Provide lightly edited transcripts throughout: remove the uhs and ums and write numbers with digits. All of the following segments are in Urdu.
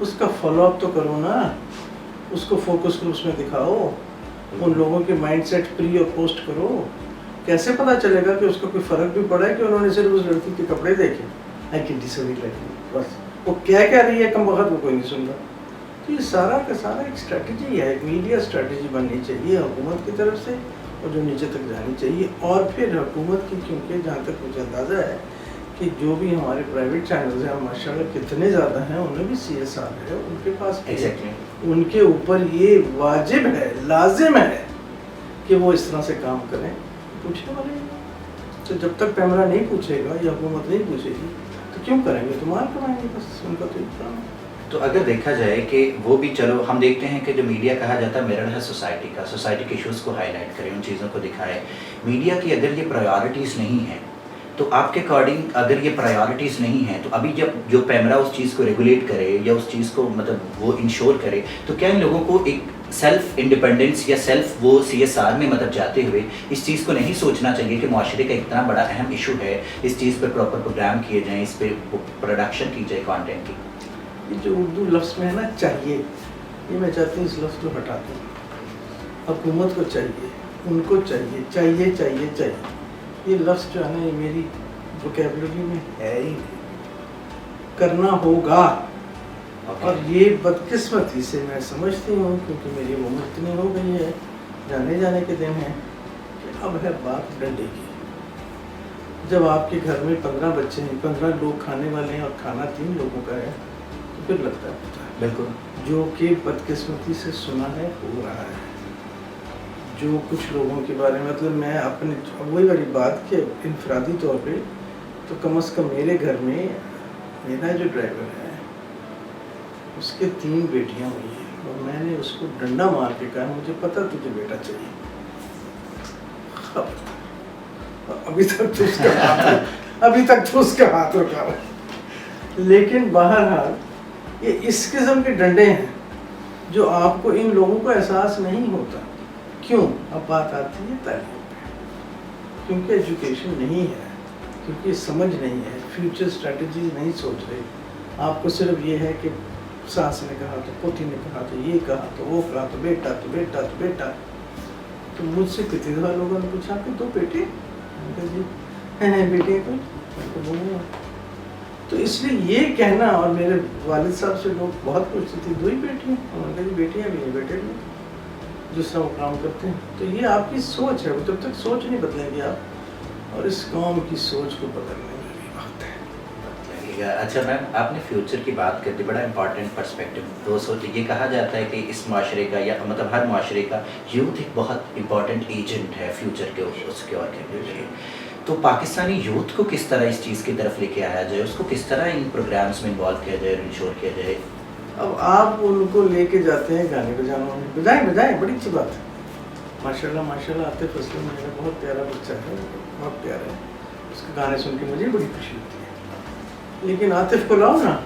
اس کا فالو اپ تو کرو نا, اس کو فوکس گروپس میں دکھاؤ, ان لوگوں کے مائنڈ سیٹ پری اور پوسٹ کرو. کیسے پتا چلے گا کہ اس کو کوئی فرق بھی پڑا ہے کہ انہوں نے صرف اس لڑکی کے کپڑے دیکھے, آئی کین ڈی سوی لڑکی, بس وہ کیا رہی ہے کم وقت وہ کوئی نہیں سن رہا. تو یہ سارا کا سارا ایک اسٹریٹجی ہے, ایک میڈیا اسٹریٹجی بننی چاہیے حکومت کی طرف سے, اور جو نیچے تک جانی چاہیے. اور پھر حکومت کی, کیونکہ جہاں تک مجھے اندازہ ہے کہ جو بھی ہمارے پرائیویٹ چینلز ہیں ماشاء اللہ کتنے زیادہ ہیں, انہیں بھی CSR ہے ان کے پاس, ان کے اوپر یہ واجب ہے, لازم ہے کہ وہ اس طرح سے کام کریں. پوچھنے والے تو جب تک کیمرہ نہیں پوچھے گا یا حکومت نہیں پوچھے گی تو کیوں کریں گے, تو مار کرائیں گے, بس ان کا تو ایک کام ہے. تو اگر دیکھا جائے کہ وہ بھی, چلو ہم دیکھتے ہیں کہ جو میڈیا کہا جاتا ہے میرر ہے سوسائٹی کا, سوسائٹی کے ایشوز کو ہائی لائٹ کرے, ان چیزوں کو دکھائے. میڈیا کی اگر یہ پرائیورٹیز نہیں ہیں تو آپ کے اکارڈنگ اگر یہ پرائیورٹیز نہیں ہیں تو ابھی جب جو پیمرا اس چیز کو ریگولیٹ کرے یا اس چیز کو مطلب وہ انشور کرے, تو کیا ان لوگوں کو ایک سیلف انڈیپینڈنس یا سیلف وہ CSR میں مطلب جاتے ہوئے اس چیز کو نہیں سوچنا چاہیے کہ معاشرے کا اتنا بڑا اہم ایشو ہے, اس چیز پہ پراپر پروگرام کیے جائیں, اس پہ پروڈکشن کی جائے کانٹینٹ کی. یہ جو اردو لفظ میں ہے نا چاہیے, یہ میں چاہتی ہوں اس لفظ کو ہٹا دوں. حکومت کو چاہیے, ان کو چاہیے, چاہیے چاہیے چاہیے, یہ لفظ جو ہے نا یہ میری ووکیبلری میں ہے ہی نہیں. کرنا ہوگا. اور یہ بدقسمتی سے میں سمجھتی ہوں کیونکہ میری عمر اتنی ہو گئی ہے, جانے کے دن ہیں, کہ اب ہے بات ڈنڈے کی. جب آپ کے گھر میں 15 بچے ہیں, 15 لوگ کھانے والے ہیں اور کھانا 3 لوگوں کا ہے, تو پھر لگتا ہے بالکل جو کہ بدقسمتی سے سنا ہے ہو رہا ہے. جو کچھ لوگوں کے بارے میں, مطلب میں اپنے وہی والی بات کہ انفرادی طور پہ تو کم از کم میرے گھر میں میرا جو ڈرائیور ہے اس کے 3 بیٹیاں ہوئی ہیں, اور میں نے اس کو ڈنڈا مار کے کہا مجھے پتہ تجھے بیٹا چاہیے. ابھی تک تو اس کا ہاتھ رکھا ہوا ہے. لیکن بہرحال یہ اس قسم کے ڈنڈے ہیں جو آپ کو ان لوگوں کو احساس نہیں ہوتا. کیوں؟ اب بات آتی ہے تعلیم پہ, کیونکہ ایجوکیشن نہیں ہے, کیونکہ سمجھ نہیں ہے, فیوچر اسٹریٹجیز نہیں سوچ رہے. آپ کو صرف یہ ہے کہ ساس نے کہا تو پوتی نے کہا تو یہ کہا تو وہ کہا تو بیٹا تو بیٹا تو بیٹا. تو مجھ سے کتنے دفعہ لوگوں نے پوچھا کہ 2 بیٹے جی ہیں بیٹے تو اس لیے یہ کہنا, اور میرے والد صاحب سے لوگ بہت پوچھتے تھے 2 ہی بیٹی ہیں, انہوں نے کہا جی بیٹیاں بھی ہیں بیٹے بھی جس طرح وہ کام کرتے ہیں. تو یہ آپ کی سوچ ہے, جب تک سوچ نہیں بدلیں گے آپ, اور اس قوم کی سوچ کو بدلنے میں بھی وقت ہے. اچھا میم, آپ نے فیوچر کی بات کر دی, بڑا امپورٹنٹ پرسپیکٹو. تو سوچ یہ کہا جاتا ہے کہ اس معاشرے کا یا مطلب ہر معاشرے کا یوتھ ایک بہت امپورٹنٹ ایجنٹ ہے فیوچر کے سیکیور کرنے کے لیے. تو پاکستانی یوتھ کو کس طرح اس چیز کی طرف لے کے آیا جائے, اس کو کس طرح ان پروگرامس میں انوالو کیا جائے, انشور کیا جائے؟ اب آپ ان کو لے کے جاتے ہیں گانے بجانوں میں, بجائیں بڑی اچھی بات ہے. ماشاء اللہ عاطف اسلم میرا بہت پیارا بچہ ہے, بہت پیارا ہے, اس کے گانے سن کے مجھے بڑی خوشی ہوتی ہے. لیکن عاطف کو لاؤ نا,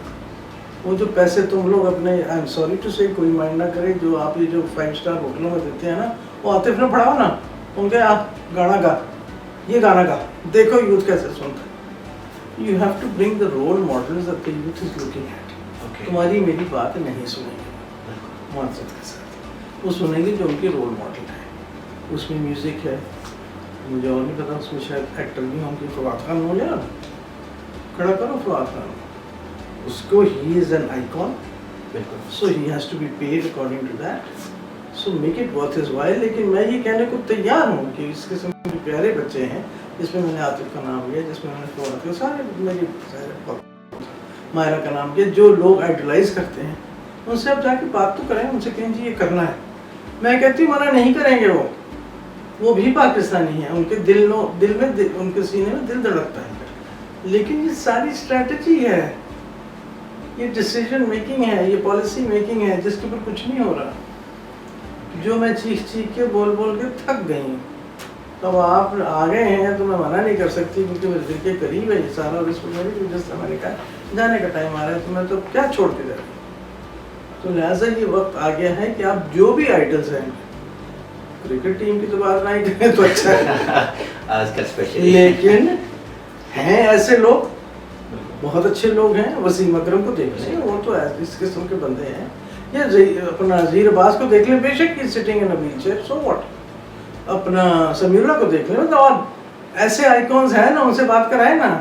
وہ جو پیسے تم لوگ اپنے, آئی ایم سوری ٹو سے کوئی مائنڈ نہ کرے, جو آپ یہ جو 5 اسٹار ہوٹلوں میں دیتے ہیں نا, وہ عاطف نے پڑھاؤ نا, ان کے آپ گانا گا, یہ گانا گا, دیکھو یوتھ کیسے سنتا ہے. You have to bring the role models that the youth is looking at. تمہاری میری بات نہیں سنیں گے معذرت کے ساتھ, وہ سنیں گے جو ان کے رول ماڈل ہیں. اس میں میوزک ہے, مجھے اور نہیں پتا, اس میں شاید ایکٹر بھی ہوں گے. فواد خان ہو لیا, کھڑا کرو فواد خان, اس کو he is an icon, so he has to be paid according to that, so make it worth his while. لیکن میں یہ کہنے کو تیار ہوں کہ اس قسم کے پیارے بچے ہیں, جس میں نے عاطف کا نام لیا, جس میں نے فواد کا, سارے میری مائرہ کا نام کیا, جو لوگ آئیڈلائز کرتے ہیں ان سے اب جا کے بات تو کریں, ان سے کہیں جی یہ کرنا ہے. میں کہتی ہوں منع نہیں کریں گے, وہ بھی پاکستانی ہیں, ان کے دل میں ان کے سینے میں دل دھڑکتا ہے. لیکن یہ ساری اسٹریٹجی ہے, یہ ڈیسیجن میکنگ ہے, یہ پالیسی میکنگ ہے, جس کے اوپر کچھ نہیں ہو رہا. جو میں چیخ کے بول کے تھک گئی ہوں. اب آپ آ گئے ہیں تو میں منع نہیں کر سکتی, کیونکہ میرے دل کے قریب ہے یہ سارا, اور اس کو میری وجہ سے میں نے کہا جانے کا ٹائم آ رہا ہے, تو میں تو کیا چھوڑ کے جا رہی ہوں. تو لہٰذا یہ وقت آ گیا ہے کہ آپ جو بھی آئیڈلز ہیں, کرکٹ ٹیم کی تو بات نہیں کریں تو اچھا ہے, آج کل اسپیشلی, لیکن ہیں ایسے لوگ بہت اچھے لوگ ہیں. وسیم اکرم کو دیکھ لیں, وہ تو اس قسم کے بندے ہیں. یا اپنا زیر عباس کو دیکھ لیں, بے شک sitting in wheel chair, so what. اپنا سمیع اللہ کو دیکھ لیں. اور ایسے آئیکونز ہیں نا, ان سے بات کرائیں نا,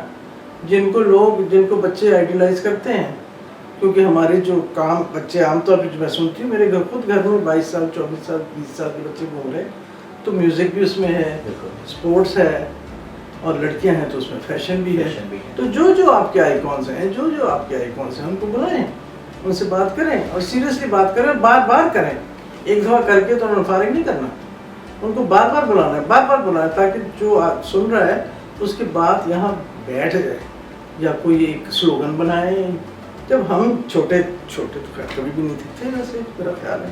جن کو بچے آئیڈیلائز کرتے ہیں. کیونکہ ہمارے جو کام بچے عام طور پہ میں سنتی ہوں, میرے خود گھر میں 22 سال 24 سال 20 سال کے بچے گھوم رہے ہیں, تو میوزک بھی اس میں ہے, اسپورٹس ہے, اور لڑکیاں ہیں تو اس میں فیشن بھی ہے. تو جو آپ کے آئیکونز ہیں, ان کو بلائیں, ان سے بات کریں, اور سیریسلی بات کریں, بار بار کریں. ایک دفعہ کر کے تو انہوں نے فارغ نہیں کرنا, ان کو بار بار بلانا ہے, تاکہ جو سن رہا ہے اس کی بات یہاں بیٹھ جائے. یا کوئی ایک سلوگن بنائیں. جب ہم چھوٹے تو کبھی بھی نہیں تھے ویسے, میرا خیال ہے,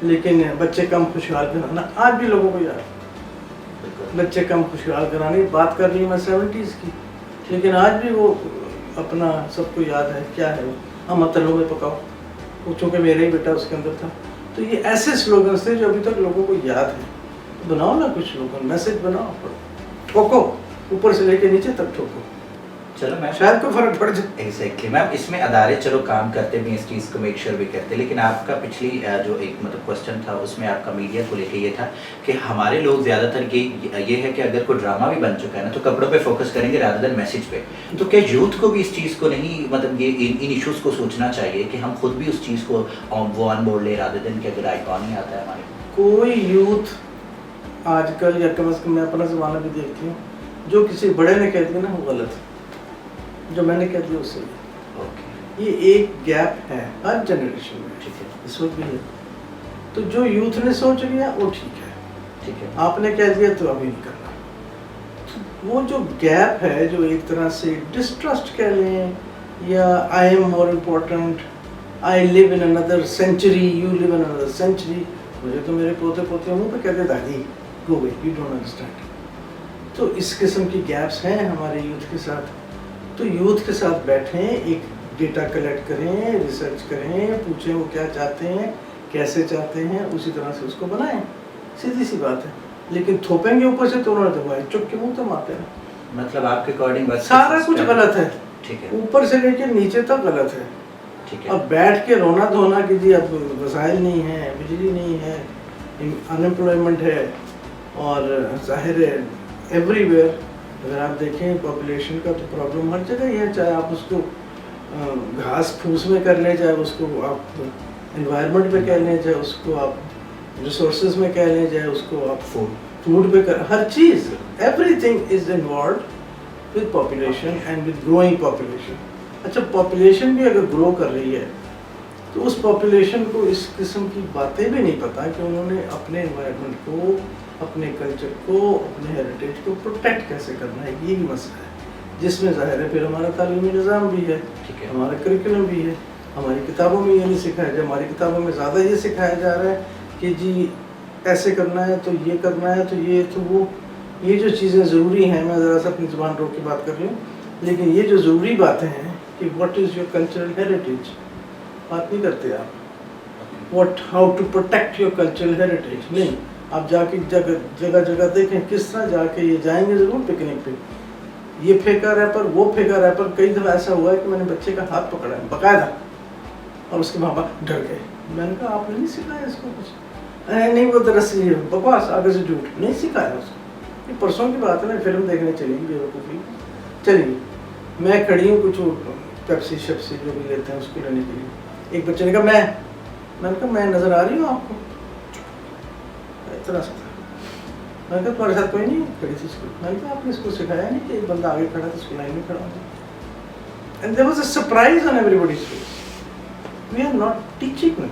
لیکن بچے کم خوشحال کرانا آج بھی لوگوں کو یاد. بچے کم خوشحال کرانے بات کر رہی ہوں میں 70s کی, لیکن آج بھی وہ اپنا سب کو یاد ہے. کیا ہے وہ, ہم تلوں میں پکاؤ, وہ چونکہ میرا ہی بیٹا اس کے اندر تھا. تو یہ ایسے سلوگنس تھے جو ابھی تک لوگوں کو یاد ہیں. بناؤ نا کچھ سلوگن, میسج بناؤ, ٹھوکو, اوپر سے لے کے نیچے تک ٹھوکو. چلو میم, شاید کو فرق پڑ جائے. ایگزیکٹلی میم, اس میں ادارے چلو کام کرتے بھی اس چیز کو میک شیور بھی کرتے, لیکن آپ کا پچھلی جو ایک مطلب کوشچن تھا اس میں آپ کا میڈیا کو لے کے یہ تھا کہ ہمارے لوگ زیادہ تر یہ ہے کہ اگر کوئی ڈرامہ بھی بن چکا ہے نا تو کپڑوں پہ فوکس کریں گے رادر دین میسج پہ. تو کیا یوتھ کو بھی اس چیز کو نہیں, مطلب یہ ان ایشوز کو سوچنا چاہیے کہ ہم خود بھی اس چیز کو وہ آن بورڈ لے رادر دین کہ اگر آئیکن ہی آتا ہے ہمارے. کوئی یوتھ آج کل, یا کم از کم میں اپنا زمانہ بھی دیکھتی ہوں, جو کسی بڑے نے کہہ دیا نا وہ غلط ہے, جو میں نے کہہ دیا اس سے. یہ ایک گیپ ہے ہر جنریشن میں, ٹھیک ہے, اس وقت بھی ہے. تو جو یوتھ نے سوچ لیا وہ ٹھیک ہے, آپ نے کہہ دیا تو ابھی نہیں کرنا. وہ جو گیپ ہے, جو ایک طرح سے ڈسٹرسٹ کہہ لیں, یا I am more important, I live in another century, you live in another century. مجھے تو میرے پوتے منہ پہ کہتے دادی go away, you don't understand. تو اس قسم کی گیپس ہیں ہمارے یوتھ کے ساتھ. تو یوتھ کے ساتھ بیٹھیں, ایک ڈیٹا کلیکٹ کریں, ریسرچ کریں, پوچھیں وہ کیا چاہتے ہیں, کیسے چاہتے ہیں, اسی طرح سے اس کو بنائیں. سیدھی سی بات ہے. لیکن تھوپیں گے اوپر سے تو انہوں نے دبائے چپ کے منہ تو مارتے ہیں. مطلب آپ کے اکارڈنگ سارا کچھ غلط ہے, ٹھیک ہے, اوپر سے لے کے نیچے تک غلط ہے. ٹھیک ہے. اب بیٹھ کے رونا دھونا کہ جی اب وسائل نہیں ہیں, بجلی نہیں ہے, ان امپلائمنٹ ہے, اور ظاہر ہے ایوری ویئر اگر آپ دیکھیں پاپولیشن کا تو پرابلم ہر جگہ ہی ہے. چاہے آپ اس کو گھاس پھوس میں کر لیں, چاہے اس کو آپ انوائرمنٹ میں کہہ لیں, چاہے اس کو آپ ریسورسز میں کہہ لیں, چاہے اس کو آپ فوڈ پہ کر, ہر چیز, every thing is involved with population and with growing population. اچھا, پاپولیشن بھی اگر گرو کر رہی ہے تو اس پاپولیشن کو اس قسم کی باتیں بھی نہیں پتہ کہ انہوں نے اپنے انوائرمنٹ کو, اپنے کلچر کو, اپنے ہیریٹیج کو پروٹیکٹ کیسے کرنا ہے. یہ بھی مسئلہ ہے جس میں ظاہر ہے پھر ہمارا تعلیمی نظام بھی ہے, ہمارا کریکولم بھی ہے. ہماری کتابوں میں یہ نہیں سکھایا جائے, ہماری کتابوں میں زیادہ یہ سکھایا جا رہا ہے کہ جی ایسے کرنا ہے تو یہ کرنا ہے, تو یہ تو وہ, یہ جو چیزیں ضروری ہیں, میں ذرا سا اپنی زبان روک کے بات کر رہی ہوں, لیکن یہ جو ضروری باتیں ہیں کہ what is your cultural heritage, بات نہیں کرتے آپ. What, how to protect your cultural heritage نہیں. آپ جا کے جگہ دیکھیں کس طرح جا کے یہ جائیں گے ضرور پکنک پہ, یہ پھینکا ریپر, وہ پھینکا ریپر. کئی دفعہ ایسا ہوا ہے کہ میں نے بچے کا ہاتھ پکڑا ہے باقاعدہ, اور اس کے ماں باپ ڈر گئے. میں نے کہا آپ نے نہیں سکھایا اس کو کچھ؟ نہیں, وہ دراصل یہ بکواس, آگے سے جھوٹ, نہیں سکھایا اس کو. یہ پرسوں کی بات ہے نا, فلم دیکھنے چلی گئی بیوقوفی, چلی میں کھڑی ہوں, کچھ پیپسی شپسی جو بھی لیتے ہیں اس کو لینے کے لیے. ایک بچے نے کہا میں نے کہا میں نظر آ رہی ہوں آپ کو, اتنا سا تھا. میں نے کہا تمہارے ساتھ کوئی نہیں کھڑی تھی اس کو. میں نے کہا آپ نے اس کو سکھایا نہیں کہ ایک بندہ آگے کھڑا تھا, اس کو لائن میں کھڑا ہوتا. And there was a surprise on everybody's face. We are not teaching them.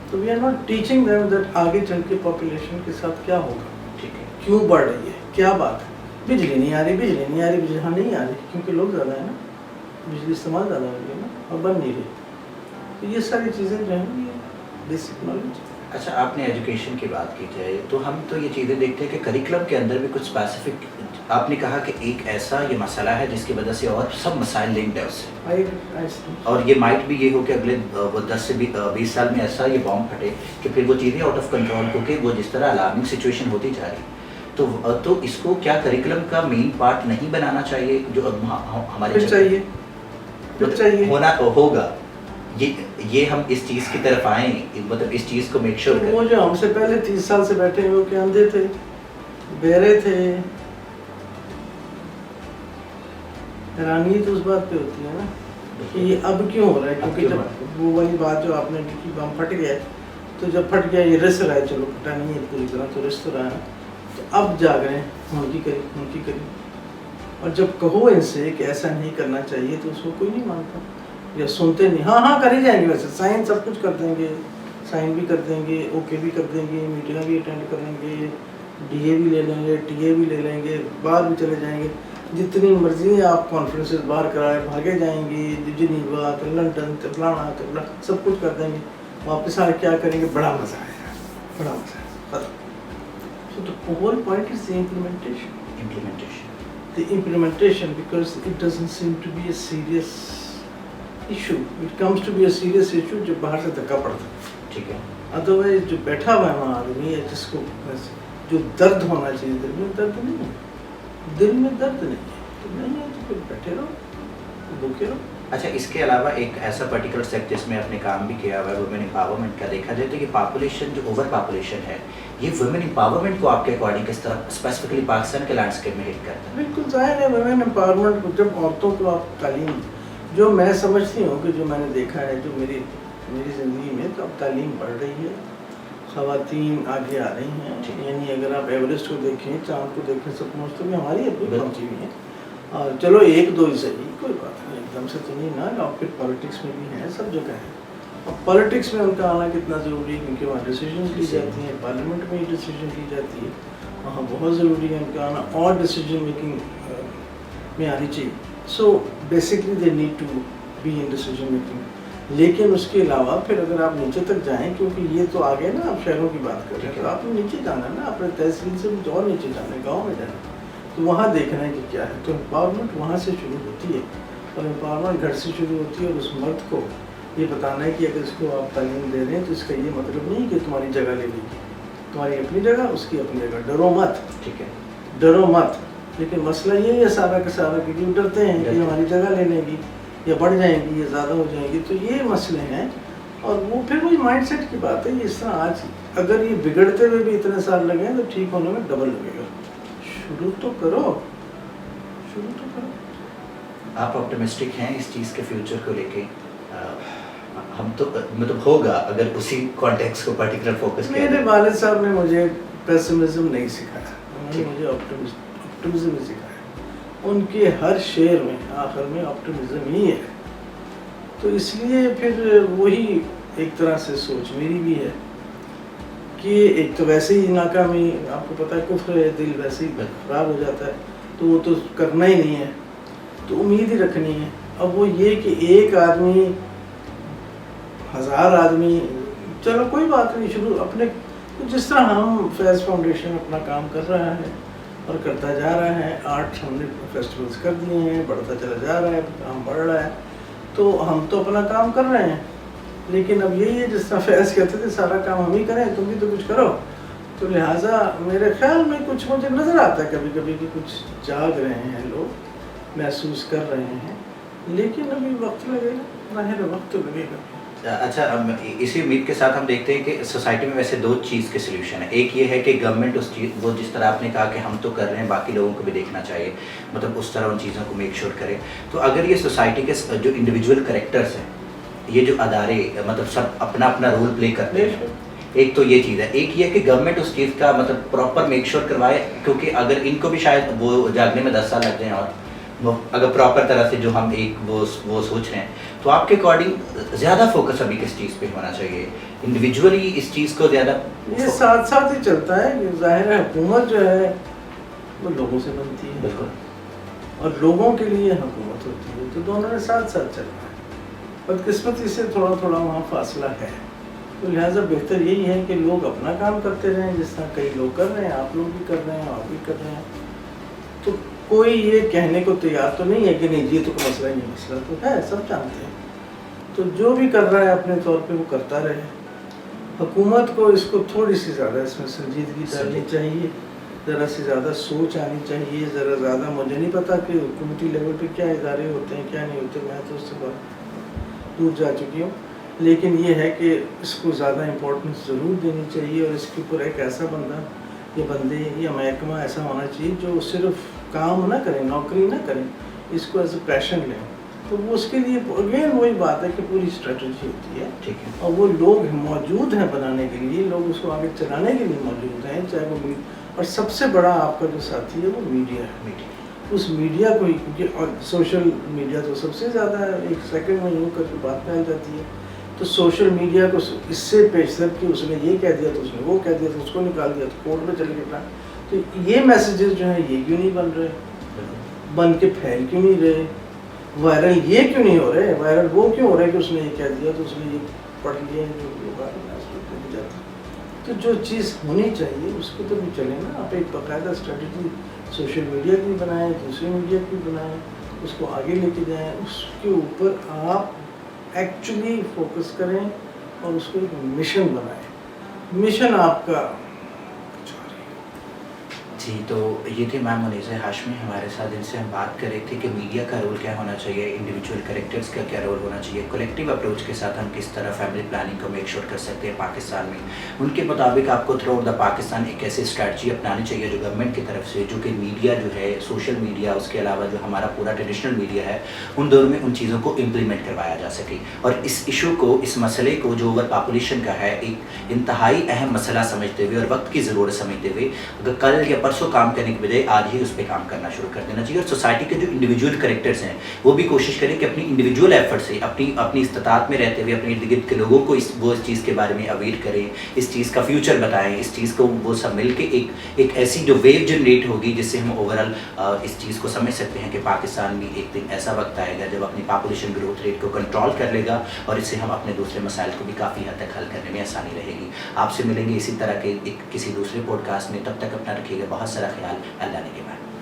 So we are not teaching them that آگے چل کے پاپولیشن کے ساتھ کیا ہوگا, ٹھیک ہے, کیوں بڑھ رہی ہے, کیا بات ہے. بجلی نہیں آ رہی, بجلی ہاں نہیں آ رہی کیونکہ لوگ زیادہ ہیں نا, بجلی استعمال زیادہ ہو رہی ہے نا, اور بن نہیں رہی. تو یہ ساری چیزیں جو ہیں یہ بیسک نالج. اچھا, آپ نے ایجوکیشن کی بات کی جائے تو ہم تو یہ چیزیں دیکھتے ہیں کہ کریکولم کے اندر بھی کچھ اسپیسیفک, آپ نے کہا کہ ایک ایسا یہ مسئلہ ہے جس کی وجہ سے اور سب مسائل لنکڈ ہے اس سے, اور یہ مائٹ بھی یہ ہو کہ اگلے 10 سے 20 سال میں ایسا یہ بام پھٹے کہ پھر وہ چیزیں آؤٹ آف کنٹرول ہو کے وہ جس طرح الارمنگ سچویشن ہوتی جا رہی. تو اس کو کیا کریکولم کا مین پارٹ نہیں بنانا چاہیے جو ہمارے چاہیے پھر چاہیے ہونا ہوگا، یہ ہم اس چیز کی طرف آئیں، مطلب اس چیز کو میک شیور کریں. وہ جو ہم سے پہلے 30 سال سے بیٹھے ہیں وہ کہ اندھے تھے، بہرے تھے. حیرانی تو اس بات پہ ہوتی ہے نا کہ یہ اب کیوں ہو رہا ہے، کیونکہ جب وہ والی بات جو آپ نے کی بم پھٹ گیا، تو جب پھٹ گیا یہ رس رہا ہے، چلو پھٹا نہیں ہے پوری طرح تو رس تو رہا ہے، تو اب جاگ رہے ہیں ان کی کری. اور جب کہو ان سے کہ ایسا نہیں کرنا چاہیے تو اس کو کوئی نہیں مانتا یا سنتے نہیں. ہاں کر ہی جائیں گے، ویسے سائن سب کچھ کر دیں گے، سائن بھی کر دیں گے، اوکے بھی کر دیں گے، میٹنگیں بھی اٹینڈ کریں گے، ڈی اے بھی لے لیں گے، ٹی اے بھی لے لیں گے، باہر بھی چلے جائیں گے، جتنی مرضی آپ کانفرنسز باہر کرائے بھاگے جائیں گے، جنیوا تو لنڈن تو فلانا تو سب کچھ کر دیں گے. واپس آ کیا کریں گے؟ بڑا مزہ آئے گا، بڑا مزہ آئے گا. So the whole point is the implementation. The implementation, because it doesn't seem to be a serious issue. It comes to be a serious issue جب باہر سے دھکا پڑتا ہے. ٹھیک ہے. ادروائز جو بیٹھا ہوا ہے وہاں آدمی ہے جس کو جو درد ہونا چاہیے دل میں درد نہیں ہے، دل میں درد نہیں ہے تو نہیں ہے تو پھر بیٹھے رہو، بھوکے رہو. اچھا، اس کے علاوہ ایک ایسا پرٹیکولر سیکٹر جس میں آپ نے کام بھی کیا ہوا ہے ویمن امپاورمنٹ کا، دیکھا جائے تو یہ پاپولیشن جو اوور پاپولیشن ہے، یہ ویمن امپاورمنٹ کو آپ کے اکارڈنگ کس طرح اسپیسیفکلی پاکستان کے لینڈسکیپ میں ہٹ کرتا ہے؟ بالکل ظاہر ہے ویمن امپاورمنٹ کو جب عورتوں کو آپ تعلیم، جو میں سمجھتی ہوں کہ جو میں نے دیکھا ہے جو میری زندگی میں، تو اب تعلیم بڑھ رہی ہے، خواتین آگے آ رہی ہیں. یعنی اگر آپ ایوریسٹ کو دیکھیں، چاند کو دیکھیں، سب پہنچتے بھی ہماری ابھی پہنچی ہوئی ہیں. اور چلو ایک دو ہی صحیح، کوئی بات نہیں، ایک دم سے تو نہیں نا. آپ پھر پالیٹکس میں بھی ہیں، سب جگہ ہیں. اور پالیٹکس میں ان کا آنا کتنا ضروری ہے کیونکہ وہاں ڈیسیجن لی جاتی ہیں، پارلیمنٹ میں ہی ڈیسیجن لی جاتی ہے، وہاں بہت ضروری ہے ان کا آنا، اور ڈیسیجن میکنگ میں آنی چاہیے. So basically they need to be in decision making. لیکن اس کے علاوہ پھر اگر آپ نیچے تک جائیں، کیونکہ یہ تو آگے نا آپ شہروں کی بات کر رہے ہیں، تو آپ نے نیچے جانا ہے نا، اپنے تحصیل سے بھی اور نیچے جانا ہے، گاؤں میں جانا ہے، تو وہاں دیکھنا ہے کہ کیا ہے. تو امپاورمنٹ وہاں سے شروع ہوتی ہے، اور امپاورمنٹ گھر سے شروع ہوتی ہے. اور اس مرد کو یہ بتانا ہے کہ اگر اس کو آپ تعلیم دے رہے ہیں تو اس کا یہ مطلب نہیں کہ تمہاری جگہ لے لے گی، تمہاری اپنی جگہ، اس کی اپنی جگہ. ڈرو مت، ٹھیک ہے، ڈرو مت. لیکن مسئلہ یہ ہے سارا کا سارا کہ جو ڈرتے ہیں کہ ہماری جگہ لے لیں گی یا بڑھ جائیں گی یا زیادہ ہو جائیں گی. تو یہ مسئلے ہیں، اور وہ پھر وہی مائنڈ سیٹ کی بات ہے. اس طرح آج اگر یہ بگڑتے ہوئے بھی اتنے سال لگے ہیں تو ٹھیک ہونے میں ڈبل لگے گا. شروع تو کرو، شروع تو کرو. آپ آپٹمسٹک ہیں اس چیز کے فیوچر کو لے کے؟ ہم تو مطلب ہوگا اگر اسی کانٹیکس کو پرٹیکولر فوکس کیا. میرے والد صاحب نے مجھے پیسمزم نہیں سکھایا، انہوں نے مجھے آپٹمزم ہی سکھایا. ان کے ہر شعر میں آخر میں آپٹمزم ہی ہے. تو اس لیے پھر وہی ایک طرح سے سوچ میری بھی ہے کہ ایک تو ویسے ہی ناکامی، آپ کو پتہ ہے کفر ہے، دل ویسے ہی خراب ہو جاتا ہے، تو وہ تو کرنا ہی نہیں ہے، تو امید ہی رکھنی ہے. اب وہ یہ کہ ایک آدمی، 1000 آدمی، چلو کوئی بات نہیں، شروع اپنے جس طرح ہم فیض فاؤنڈیشن اپنا کام کر رہا ہے اور کرتا جا رہا ہے. 8 ہم نے فیسٹیولز کر دیے ہیں، بڑھتا چلا جا رہا ہے، کام بڑھ رہا ہے، تو ہم تو اپنا کام کر رہے ہیں. لیکن اب یہی ہے جس طرح فیض کہتے تھے سارا کام ہم ہی کریں، تم بھی تو کچھ کرو. تو لہٰذا میرے خیال میں کچھ مجھے نظر آتا ہے کبھی کبھی کہ کچھ جاگ رہے ہیں لوگ، محسوس کر رہے ہیں، لیکن ابھی وقت لگے گا، ظاہر وقت تو لگے گا. اچھا، اسی امید کے ساتھ ہم دیکھتے ہیں کہ سوسائٹی میں ویسے 2 چیز کے سلیوشن ہے. ایک یہ ہے کہ گورنمنٹ اس چیز، وہ جس طرح آپ نے کہا کہ ہم تو کر رہے ہیں، باقی لوگوں کو بھی دیکھنا چاہیے، مطلب اس طرح ان چیزوں کو میک شیور کرے. تو اگر یہ سوسائٹی کے جو انڈیویجول کریکٹرس ہیں، یہ جو ادارے مطلب سب اپنا اپنا رول پلے کرتے ہیں، ایک تو یہ چیز ہے. ایک یہ کہ گورنمنٹ اس چیز کا مطلب پراپر میک شیور کروائے، کیونکہ اگر ان کو بھی شاید وہ جاگنے میں 10 سال لگ جائیں، اور اگر پراپر طرح سے جو ہم ایک وہ سوچ رہے ہیں، تو آپ کے اکارڈنگ زیادہ فوکس ابھی کس چیز پہ ہونا چاہیے؟ انڈیویجولی اس چیز کو زیادہ؟ یہ ساتھ ساتھ ہی چلتا ہے. ظاہر ہے حکومت جو ہے وہ لوگوں سے بنتی ہے، بالکل، اور لوگوں کے لیے حکومت ہوتی ہے، تو دونوں نے ساتھ ساتھ چلنا ہے. بدقسمتی سے تھوڑا تھوڑا وہاں فاصلہ ہے. تو لہٰذا بہتر یہی ہے کہ لوگ اپنا کام کرتے رہیں، جس طرح کئی لوگ کر رہے ہیں، آپ لوگ بھی کر رہے ہیں، آپ بھی کر رہے ہیں. تو کوئی یہ کہنے کو تیار تو نہیں ہے کہ نہیں جی تو کوئی مسئلہ ہی نہیں، مسئلہ تو ہے، سب جانتے ہیں. تو جو بھی کر رہا ہے اپنے طور پہ وہ کرتا رہے. حکومت کو اس کو تھوڑی سی زیادہ اس میں سنجیدگی ڈالنی چاہیے، ذرا سی زیادہ سوچ آنی چاہیے، ذرا زیادہ. مجھے نہیں پتا کہ حکومتی لیول پہ کیا ادارے ہوتے ہیں کیا نہیں ہوتے، میں تو اس سے بہت دور جا چکی ہوں. لیکن یہ ہے کہ اس کو زیادہ امپورٹنس ضرور دینی چاہیے، اور اس کے اوپر ایک ایسا بندہ یا بندے یا محکمہ ایسا ہونا چاہیے جو صرف کام نہ کریں، نوکری نہ کریں، اس کو ایز اے پیشن لیں. تو وہ اس کے لیے اگین وہی بات ہے کہ پوری اسٹریٹجی ہوتی ہے، ٹھیک ہے. اور وہ لوگ موجود ہیں بنانے کے لیے، لوگ اس کو آگے چلانے کے لیے موجود ہیں، چاہے وہ اور سب سے بڑا آپ کا جو ساتھی ہے وہ میڈیا ہے. اس میڈیا کو ہی، کیونکہ اور سوشل میڈیا تو سب سے زیادہ ہے، ایک سیکنڈ میں یوں کر کے بات پھیل جاتی ہے. تو سوشل میڈیا کو اس سے پیشتر کہ اس نے یہ کہہ دیا تو اس نے وہ کہہ دیا تو اس کو نکال دیا تو کورٹ میں چلے گئے. تو یہ میسیجز جو ہیں یہ کیوں نہیں بن رہے، بن کے پھیل کیوں نہیں رہے، وائرل یہ کیوں نہیں ہو رہے، وائرل وہ کیوں ہو رہے کہ اس نے یہ کہہ دیا تو اس نے یہ پڑھ لیا جو جاتا. تو جو چیز ہونی چاہیے اس کو تو بھی چلیں نا. آپ ایک باقاعدہ اسٹریٹجی سوشل میڈیا کی بنائیں، دوسری میڈیا کی بنائیں، اس کو آگے لے کے جائیں، اس کے اوپر آپ ایکچولی فوکس کریں اور اس کو ایک مشن بنائیں. مشن آپ کا. جی، تو یہ تھے میم منیزہ ہاشمی ہمارے ساتھ، جن سے ہم بات کر رہے تھے کہ میڈیا کا رول کیا ہونا چاہیے، انڈیویجول کریکٹرز کا کیا رول ہونا چاہیے، کولیکٹیو اپروچ کے ساتھ ہم کس طرح فیملی پلاننگ کو میک شور کر سکتے ہیں پاکستان میں. ان کے مطابق آپ کو تھرو آؤٹ دا پاکستان ایک ایسی اسٹریٹجی اپنانی چاہیے جو گورنمنٹ کی طرف سے، جو کہ میڈیا جو ہے، سوشل میڈیا، اس کے علاوہ جو ہمارا پورا ٹریڈیشنل میڈیا ہے، ان دونوں میں ان چیزوں کو امپلیمنٹ کروایا جا سکے. اور اس ایشو کو، اس مسئلے کو جو اوور پاپولیشن کا ہے، ایک انتہائی اہم مسئلہ سمجھتے ہوئے اور وقت کی ضرورت سمجھتے ہوئے اگر کل یا پرسوں کام کرنے کے بجائے آج ہی اس پہ کام کرنا شروع کر دینا چاہیے. اور سوسائٹی کے جو انڈیویجول کریکٹرز ہیں وہ بھی کوشش کریں کہ اپنی انڈیویجول ایفرٹ سے، اپنی استطاعت میں رہتے ہوئے اپنے ارد گرد کے لوگوں کو وہ اس چیز کے بارے میں اویئر کریں، اس چیز کا فیوچر بتائیں، اس چیز کو وہ سب مل کے ایک ایسی جو ویو جنریٹ ہوگی جس سے ہم اوورآل اس چیز کو سمجھ سکتے ہیں کہ پاکستان میں ایک دن ایسا وقت آئے گا جب اپنی پاپولیشن گروتھ ریٹ کو کنٹرول کر لے گا، اور اس سے ہم اپنے دوسرے مسائل کو بھی کافی حد تک حل کرنے میں آسانی رہے گی. آپ سے ملیں گے اسی طرح کے کسی دوسرے پوڈ کاسٹ میں. تب تک اپنا رکھیے گا بہت سارا خیال. اللہ نے کے بعد.